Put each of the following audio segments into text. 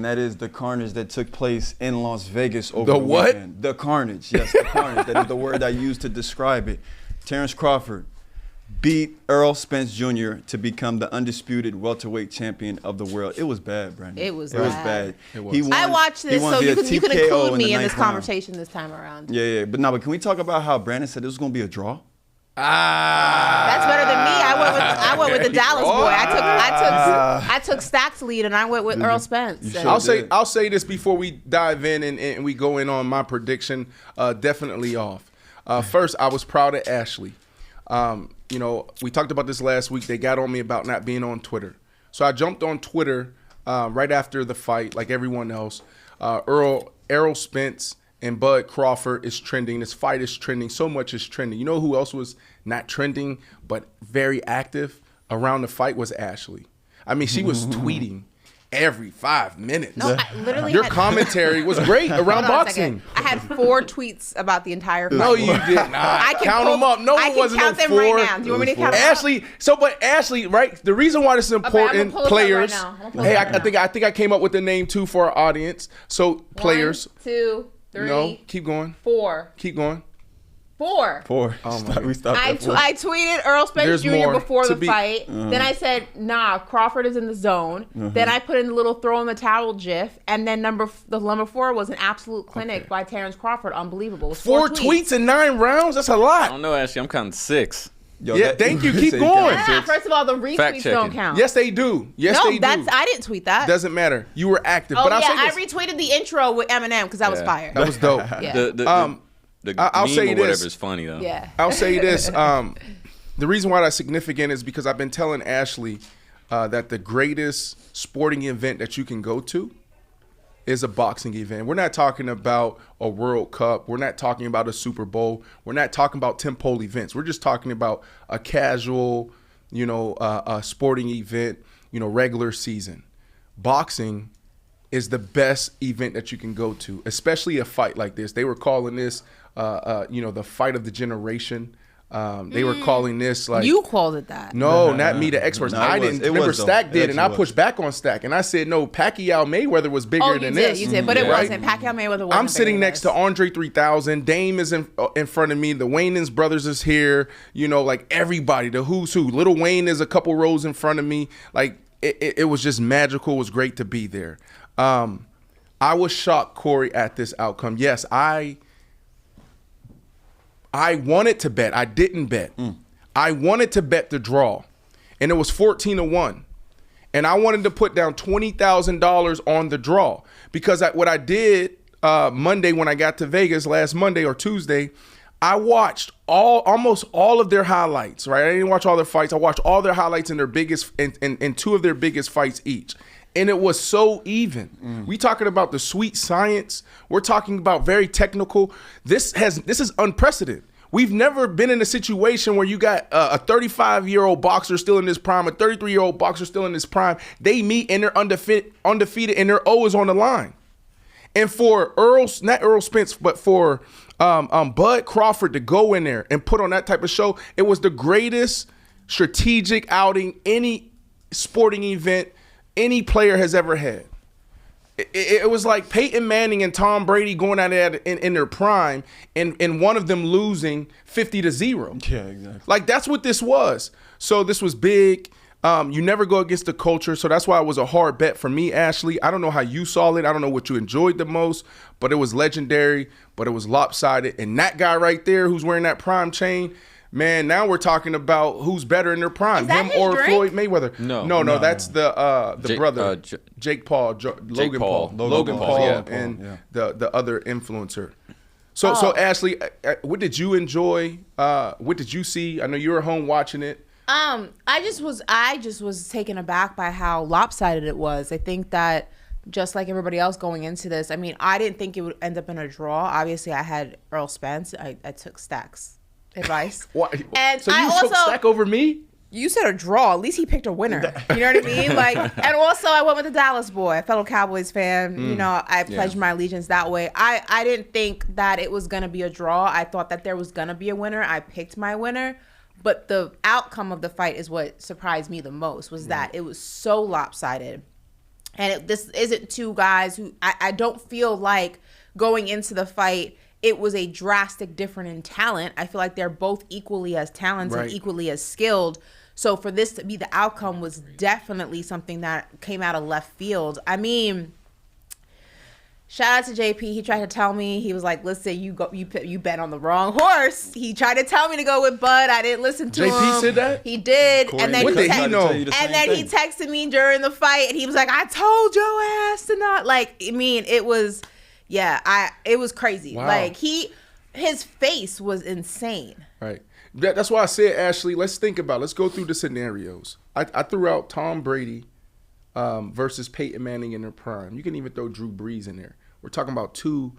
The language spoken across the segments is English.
And that is the carnage that took place in Las Vegas over The the what? weekend. The carnage. Yes, the carnage. That is the word I used to describe it. Terence Crawford beat Errol Spence Jr. to become the undisputed welterweight champion of the world. It was bad, Brandon. It was bad. It was. He won, I watched this, so you can include me in this conversation this time around. Yeah. But can we talk about how Brandon said it was going to be a draw? That's better than me. I went with the Dallas boy. I took Stack's lead, and I went with Errol Spence. I'll say this before we dive in and we go in on my prediction. Definitely off. First, I was proud of Ashley. We talked about this last week. They got on me about not being on Twitter, so I jumped on Twitter right after the fight, like everyone else. Errol Spence and Bud Crawford is trending. This fight is trending. So much is trending. You know who else was not trending but very active around the fight was Ashley. I mean, she was tweeting every 5 minutes. No, I literally Your commentary was great around boxing. I had 4 tweets about the entire fight. No, you did not. I can count them up. No, I it can wasn't count no them 4. right now. Do you want me to count them up? Ashley, right? The reason why this is important, pull it up players. right now. I'm gonna pull Hey, it up right I think I came up with the name too for our audience. So players. 1, 2, 3. No, keep going. 4. Keep going. 4. We stopped I at 4. tweeted Errol Spence There's Jr. more before to the be- fight. Then I said, nah, Crawford is in the zone. Then I put in the little throw in the towel gif. And then number 4 was an absolute clinic by Terence Crawford. Unbelievable. 4 tweets in 9 rounds? That's a I lot. don't know, Ashley. I'm counting 6. Thank you. Keep Say going. Yeah, first of all, the retweets don't checking. count. Yes, they do. Yes, they do. I didn't tweet that. Doesn't matter. You were active. Oh, but I'll yeah, I say this. retweeted the intro with Eminem because that was fire. That was dope. Yeah. The I'll meme say or this. whatever is funny, though. Yeah. I'll say this. The reason why that's significant is because I've been telling Ashley that the greatest sporting event that you can go to is a boxing event. We're not talking about a World Cup. We're not talking about a Super Bowl. We're not talking about tentpole events. We're just talking about a casual, a sporting event, regular season. Boxing is the best event that you can go to, especially a fight like this. They were calling this, the fight of the generation. They were calling this like You called it that. No, not me, the experts. No, I it was- didn't. it Remember, was, though. Stack It did, and I actually pushed back on Stack, and I said no. Pacquiao Mayweather was bigger Oh, you than did, this. you did, but it Right? wasn't. Pacquiao Mayweather wasn't. I'm sitting bigger next than to Andre 3000. Dame is in front of me. The Wayans brothers is here. Like everybody, the who's who. Little Wayne is a couple rows in front of me. Like it was just magical. It was great to be there. I was shocked, Corey, at this outcome. Yes, I wanted to bet. I didn't bet. I wanted to bet the draw, and it was 14-1. And I wanted to put down $20,000 on the draw because what I did Monday when I got to Vegas last Monday or Tuesday, I watched almost all of their highlights, right? I didn't watch all their fights. I watched all their highlights in their biggest in 2 of their biggest fights each. And it was so even. We talking about the sweet science. We're talking about very technical. This is unprecedented. We've never been in a situation where you got a 35-year-old boxer still in his prime, a 33-year-old boxer still in his prime. They meet and they're undefeated and their O is on the line. And for not Errol Spence, but for Bud Crawford to go in there and put on that type of show, it was the greatest strategic outing any sporting event any player has ever had. It was like Peyton Manning and Tom Brady going at it in their prime and one of them losing 50-0. Yeah, exactly. Like that's what this was. So this was big. You never go against the culture. So that's why it was a hard bet for me, Ashley. I don't know how you saw it. I don't know what you enjoyed the most, but it was legendary, but it was lopsided. And that guy right there who's wearing that prime chain, man, now we're talking about who's better in their prime, Is that him his or drink? Floyd Mayweather. No. That's the brother, Jake Paul, Logan Paul, Yeah, and the other influencer. So Ashley, what did you enjoy? What did you see? I know you were home watching it. I just was taken aback by how lopsided it was. I think that just like everybody else going into this, I mean, I didn't think it would end up in a draw. Obviously, I had Errol Spence. I took Stack's advice. Why? And so you I took also, Stack over me? You said a draw. At least he picked a winner. You know what I mean? Like, and also I went with the Dallas boy, a fellow Cowboys fan. I pledged my allegiance that way. I didn't think that it was gonna be a draw. I thought that there was gonna be a winner. I picked my winner. But the outcome of the fight is what surprised me the most, was that it was so lopsided. And this isn't two guys who I don't feel like going into the fight it was a drastic difference in talent. I feel like they're both equally as talented and equally as skilled. So for this to be the outcome was definitely something that came out of left field. I mean, shout out to JP. He tried to tell me, he was like, listen, you bet on the wrong horse. He tried to tell me to go with Bud. I didn't listen to him. JP said that? He did. Corey, and then what did he know? And then he texted me during the fight and he was like, I told your ass to not. Like, I mean, it was, it was crazy. Wow. Like, his face was insane. Right. That's why I said, Ashley, let's think about it. Let's go through the scenarios. I threw out Tom Brady versus Peyton Manning in their prime. You can even throw Drew Brees in there. We're talking about two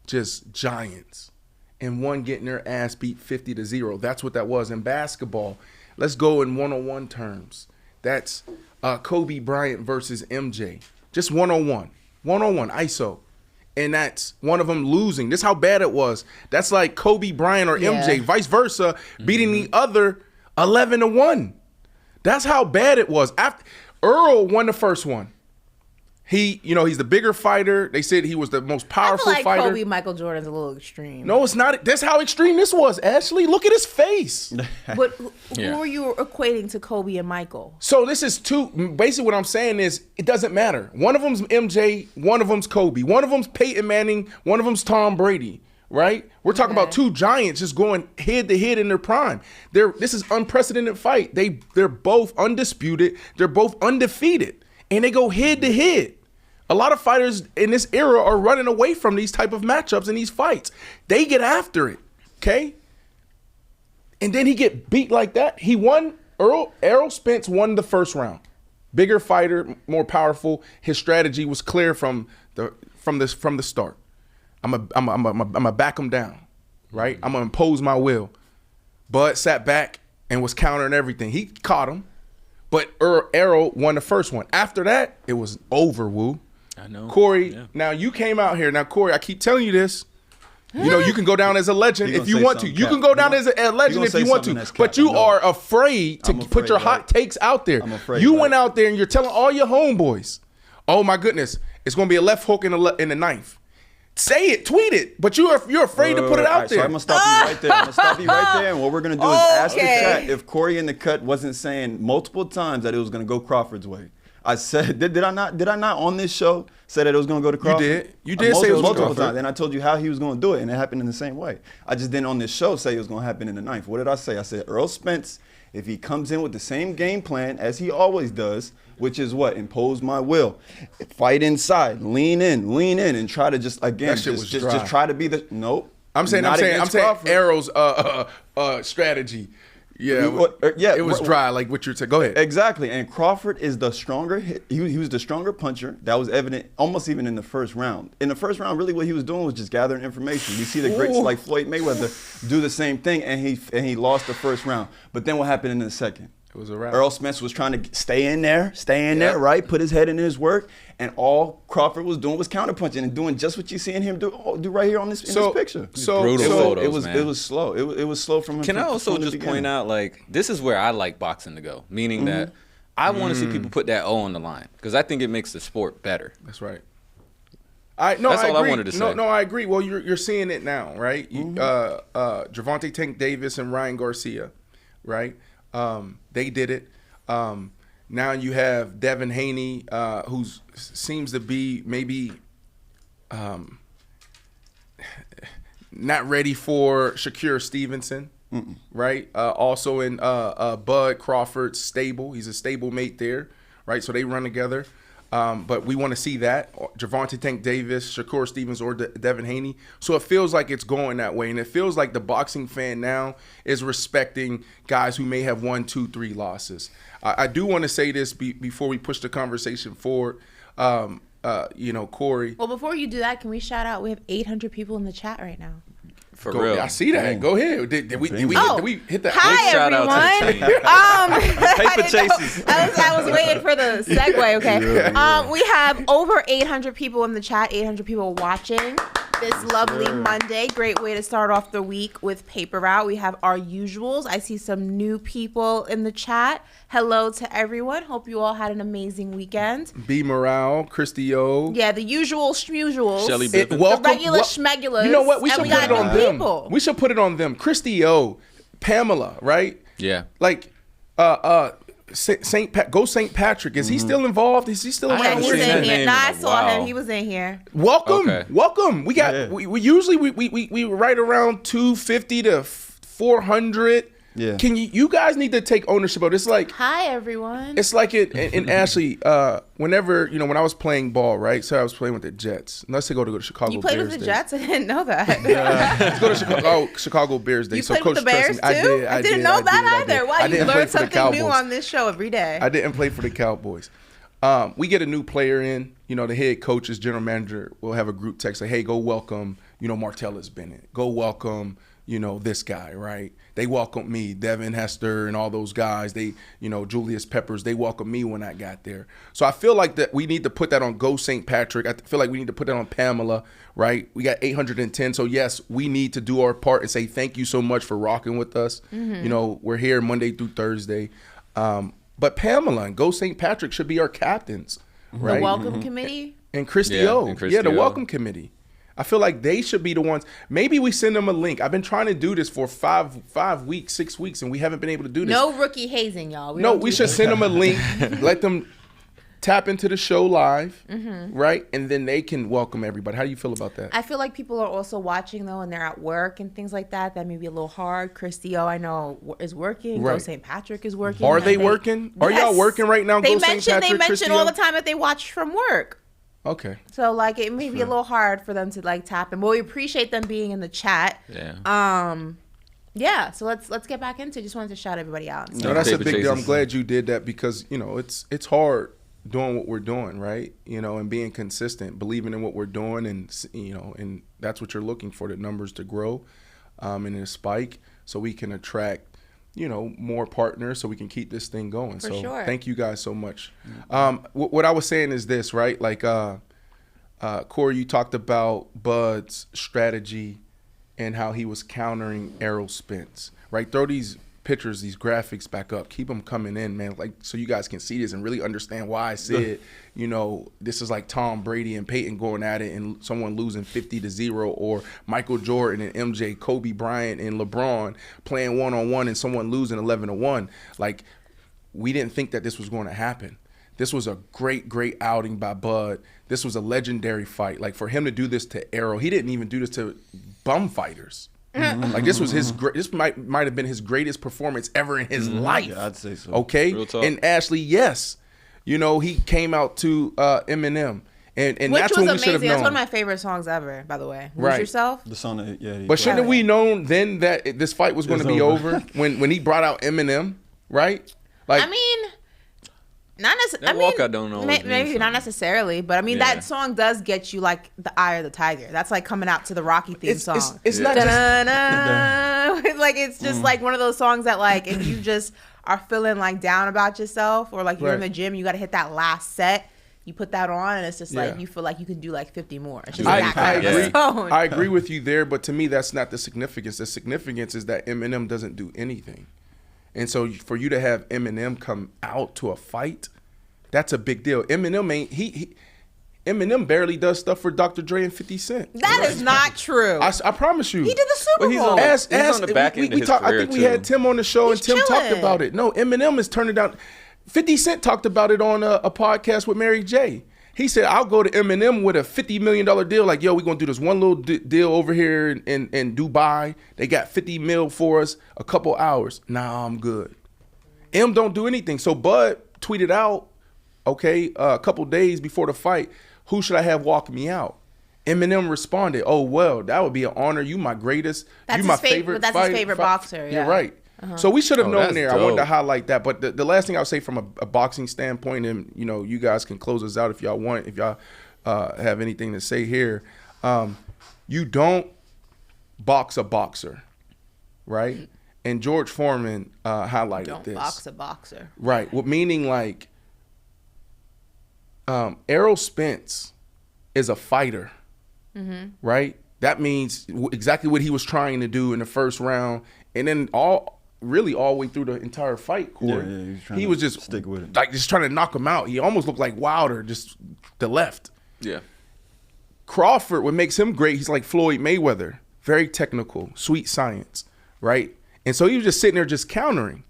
just giants and one getting their ass beat 50-0. That's what that was. In basketball, let's go in one-on-one terms. That's Kobe Bryant versus MJ. Just one-on-one. One-on-one, ISO. And that's one of them losing. This is how bad it was. That's like Kobe Bryant or MJ, vice versa, beating the other 11-1. That's how bad it was. After Earl won the first one. He's the bigger fighter. They said he was the most powerful I feel like fighter. Kobe Michael Jordan's a little extreme. No, it's not. That's how extreme this was, Ashley. Look at his face. But who are you equating to Kobe and Michael? So this is two. Basically, what I'm saying is it doesn't matter. One of them's MJ. One of them's Kobe. One of them's Peyton Manning. One of them's Tom Brady. Right? We're talking about two giants just going head to head in their prime. This is unprecedented fight. They're both undisputed. They're both undefeated, and they go head to head. A lot of fighters in this era are running away from these type of matchups and these fights. They get after it, okay? And then he get beat like that. He won. Errol Spence won the first round. Bigger fighter, more powerful. His strategy was clear from the start. I'm a back him down, right? I'm gonna impose my will. Bud sat back and was countering everything. He caught him, but Errol won the first one. After that, it was over, Woo. I know. Corey, now you came out here. Now, Corey, I keep telling you this. You can go down as a legend if you want to. You can go down as a legend if you want to. But you are afraid to put your hot takes out there. I'm afraid. You went out there and you're telling all your homeboys, oh my goodness, it's going to be a left hook in the ninth. Say it, tweet it, but you're afraid to put it out there. So I'm gonna stop you right there. I'm gonna stop you right there, and what we're gonna do is ask the chat if Corey in the cut wasn't saying multiple times that it was gonna go Crawford's way. I said, did I not on this show say that it was going to go to Crawford? You did say it was multiple times. And I told you how he was going to do it, and it happened in the same way. I just didn't on this show say it was going to happen in the ninth. What did I say? I said, Errol Spence, if he comes in with the same game plan as he always does, which is what? Impose my will. Fight inside, lean in, and try to just try to be the, nope. I'm saying Errol's strategy. Yeah, it was dry, like what you're saying. Go ahead. Exactly, and Crawford is the stronger. He was the stronger puncher. That was evident almost even in the first round. In the first round, really what he was doing was just gathering information. You see the greats like Floyd Mayweather do the same thing, and he lost the first round. But then what happened in the second? It was a wrap. Earl Spence was trying to stay in there, right? Put his head in his work, and all Crawford was doing was counterpunching and doing just what you seeing him do right here on this picture. Brutal photos, it was slow. It was slow from him. Can I also just point out, like, this is where I like boxing to go, meaning that I want to see people put that O on the line because I think it makes the sport better. That's right. That's all I wanted to say. No, I agree. Well, you're seeing it now, right? Gervonta Tank Davis and Ryan Garcia, right? They did it. Now you have Devin Haney, who seems to be maybe not ready for Shakur Stevenson, right? Also in Bud Crawford's stable. He's a stable mate there, right? So they run together. But we want to see that. Gervonta Tank Davis, Shakur Stevens, or Devin Haney. So it feels like it's going that way. And it feels like the boxing fan now is respecting guys who may have 1, 2, 3 losses. I do want to say this before we push the conversation forward. Corey. Well, before you do that, can we shout out? We have 800 people in the chat right now. For real. I see that. Dang. Go ahead. Did we hit that? Hi, everyone. Paper chases. I was waiting for the segue, okay. We have over 800 people in the chat, 800 people watching. this lovely Monday. Great way to start off the week with Paper Route. We have our usuals. I see some new people in the chat. Hello to everyone. Hope you all had an amazing weekend. B. Morale, Christy O. Yeah, the usual schmusuals. Shelly Bibbins. The regular schmegulas. You know what? We should and put it on them. people. We should put it on them. Christy O, Pamela, right? Yeah. Like, St. Patrick. Is he still involved? Is he still I around? haven't He was seen in that here. name Nah, in I a saw him. while. He was in here. Welcome, Okay. welcome. We got we usually we right around 250 to 400. Yeah. Can you guys need to take ownership of this? Like, Hi, everyone. it's like it and Ashley, whenever, when I was playing ball, right? So I was playing with the Jets. Let's say go to Chicago You played Bears with the days. Jets? I didn't know that. Let's go to Chicago Bears Day. You So played Coach with the Bears Tressing, too? I didn't know that either. Wow, I you didn't play learn for the something new Cowboys. on this show every day. I didn't play for the Cowboys. We get a new player in. The head coach's general manager will have a group text like, "Hey, go welcome, Martellus Bennett. Go welcome, this guy, right? They welcomed me, Devin Hester and all those guys. They, Julius Peppers, they welcomed me when I got there. So I feel like that we need to put that on Go St. Patrick. I feel like we need to put that on Pamela, right? We got 810. So yes, we need to do our part and say thank you so much for rocking with us. We're here Monday through Thursday. But Pamela and Go St. Patrick should be our captains, right? The welcome committee? And Christy Yeah, O. and Christy Yeah, the O. welcome committee. I feel like they should be the ones. Maybe we send them a link. I've been trying to do this for 5 weeks, 6 weeks, and we haven't been able to do this. No rookie hazing, y'all. We should send them a link, let them tap into the show live, right? And then they can welcome everybody. How do you feel about that? I feel like people are also watching, though, and they're at work and things like that. That may be a little hard. Christy O, I know, is working. Right. Go St. Patrick is working. Are And they working? Are y'all working right now? They Go St. mention Patrick, they mention Christy all O? the time that they watch from work. Okay. So it may be a little hard for them to tap in, but we appreciate them being in the chat. Yeah. Yeah. So let's get back into it. Just wanted to shout everybody out. No, that's a Paper big deal. I'm chases. glad you did that because it's hard doing what we're doing, right? And being consistent, believing in what we're doing, and that's what you're looking for, the numbers to grow, and to spike, so we can attract more partners, so we can keep this thing going. So sure. thank you guys so much. What I was saying is this, right? Like Corey, you talked about Bud's strategy and how he was countering Errol Spence, right? Throw these pictures, these graphics back up. Keep them coming in, man, so you guys can see this and really understand why I said, this is like Tom Brady and Peyton going at it and someone losing 50-0, or Michael Jordan and MJ, Kobe Bryant and LeBron playing one-on-one and someone losing 11-1. Like, we didn't think that this was going to happen. This was a great outing by Bud. This was a legendary fight. Like, for him to do this to Errol, he didn't even do this to bum fighters. Like, this was this might have been his greatest performance ever in his life. Yeah, I'd say so. Okay? Real talk. And Ashley, yes. He came out to Eminem. And Which that's was when we should have amazing. known. That's one of my favorite songs ever, by the way. Lose Right. Yourself. The song that, yeah. But shouldn't we known then that this fight was going to It's be over. over when he brought out Eminem, right? Like, I mean, not necessarily. That walkout don't always mean maybe not something. necessarily, but I mean Yeah. that song does get you like the eye of the tiger. That's like coming out to the Rocky theme it's song. not just Da-na-na. Like it's just like one of those songs that like if you just are feeling like down about yourself or like you're in Right. the gym, you got to hit that last set. You put that on and it's just like Yeah. you feel like you can do like 50 more. It's just I that kind agree. of song. I agree with you there, but to me, that's not the significance. The significance is that Eminem doesn't do anything. And so for you to have Eminem come out to a fight, that's a big deal. Eminem ain't Eminem barely does stuff for Dr. Dre and 50 Cent. That is not true. I promise you. He did the Super Well, he's Bowl. on the- He's on the back end of his I career, think we too. had Tim on the show He's and Tim talked chilling. about it. No, Eminem is turning down. 50 Cent talked about it on a podcast with Mary J. He said, I'll go to Eminem with a $50 million deal. Like, yo, we're going to do this one little deal over here in Dubai. They got 50 mil for us, a couple hours. Nah, I'm good. M don't do anything. So Bud tweeted out, okay, a couple days before the fight, who should I have walk me out? Eminem responded, oh, well, that would be an honor. You my greatest. That's you my his favorite- favorite that's his favorite boxer, yeah. You're right. So we should have Oh, known that's there. I wanted to dope. highlight that. But the last thing I would say from a boxing standpoint, and you guys can close us out if y'all want, if y'all have anything to say here. You don't box a boxer, right? And George Foreman highlighted Don't this. box a boxer. Right. Well, meaning like Errol Spence is a fighter, right? that means exactly what he was trying to do in the first round, and then all the way through the entire fight, Corey. He was just stick with it, like just trying to knock him out. He almost looked like Wilder, just the left. Yeah. Crawford, what makes him great, he's like Floyd Mayweather, very technical, sweet science, right? And so he was just sitting there just countering.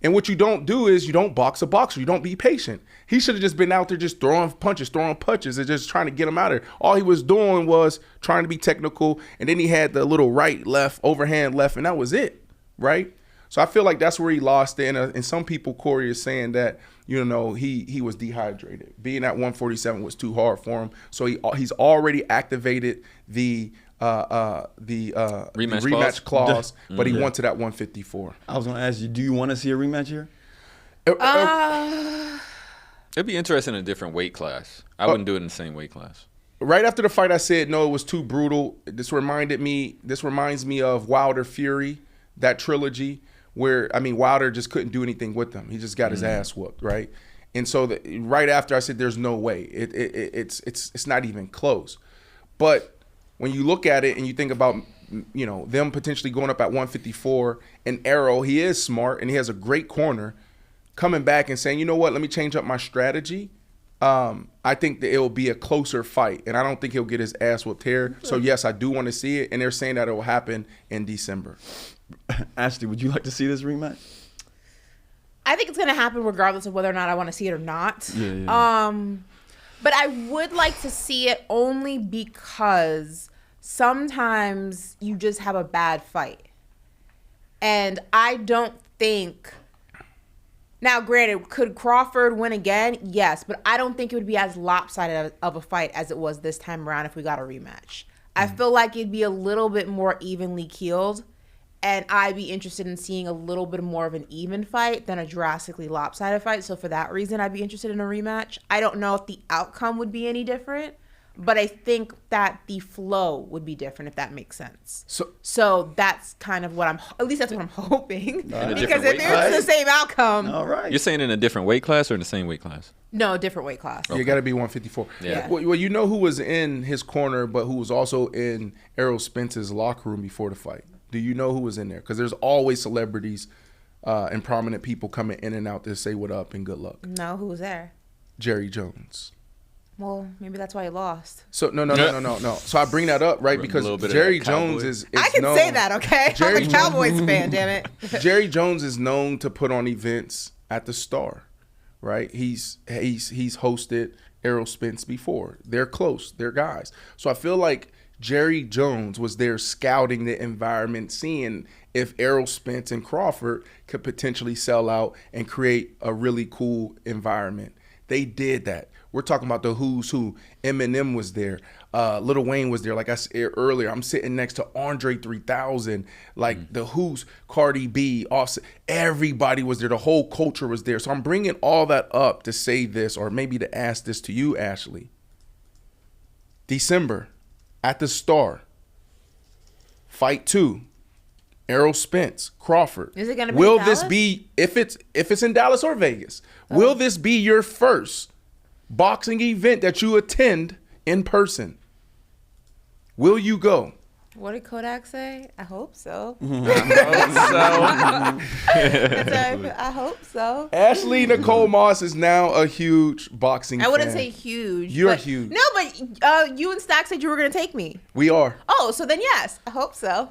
And what you don't do is you don't box a boxer. You don't be patient. He should have just been out there just throwing punches, and just trying to get him out of there. All he was doing was trying to be technical, and then he had the little right, left, overhand left, and that was it, right? So I feel like that's where he lost it. And some people, Corey, is saying that, you know, he was dehydrated. Being at 147 was too hard for him. So he's already activated the rematch clause, but he went to that 154. I was going to ask you, do you want to see a rematch here? It'd be interesting in a different weight class. I wouldn't do it in the same weight class. Right after the fight, I said, no, it was too brutal. This reminds me of Wilder Fury, that trilogy, where, I mean, Wilder just couldn't do anything with them. He just got his ass whooped, right? And so right after, I said, there's no way. It's not even close. But when you look at it and you think about, you know, them potentially going up at 154, and Errol, he is smart and he has a great corner, coming back and saying, you know what, let me change up my strategy. I think that it will be a closer fight, and I don't think he'll get his ass whooped here. So yes, I do want to see it, and they're saying that it will happen in December. Ashley, would you like to see this rematch? I think it's going to happen regardless of whether or not I want to see it or not. But I would like to see it only because sometimes you just have a bad fight. And I don't think... Now, granted, could Crawford win again? Yes, but I don't think it would be as lopsided of a fight as it was this time around if we got a rematch. I feel like it'd be a little bit more evenly keeled, and I'd be interested in seeing a little bit more of an even fight than a drastically lopsided fight. So for that reason, I'd be interested in a rematch. I don't know if the outcome would be any different, but I think that the flow would be different, if that makes sense. So that's kind of what at least that's what I'm hoping. Because if it's the same outcome. All right. You're saying in a different weight class or in the same weight class? No, different weight class. You got to be 154. Yeah. Well, you know who was in his corner, but who was also in Errol Spence's locker room before the fight? Do you know who was in there? Because there's always celebrities and prominent people coming in and out to say what up and good luck. No, who was there? Jerry Jones. Well, maybe that's why he lost. So no. So I bring that up, right? Because Jerry Jones is I can known, say that, okay? I'm a Cowboys fan, damn it. Jerry Jones is known to put on events at the Star, right? He's hosted Errol Spence before. They're close. They're guys. So I feel like Jerry Jones was there scouting the environment, seeing if Errol Spence and Crawford could potentially sell out and create a really cool environment. They did that. We're talking about the who's who. Eminem was there. Lil Wayne was there. Like I said earlier, I'm sitting next to Andre 3000. Like the who's, Cardi B, Offset. Everybody was there. The whole culture was there. So I'm bringing all that up to say this, or maybe to ask this to you, Ashley. December, at the Star, Fight 2, Errol Spence, Crawford. Is it going to be Will Dallas? this be, if it's in Dallas or Vegas, will this be your first boxing event that you attend in person? Will you go? What did Kodak say? I hope so. I hope so. Ashley Nicole Moss is now a huge boxing fan. I wouldn't say huge. You're huge. No, but you and Stack said you were going to take me. We are. Oh, so then yes, I hope so.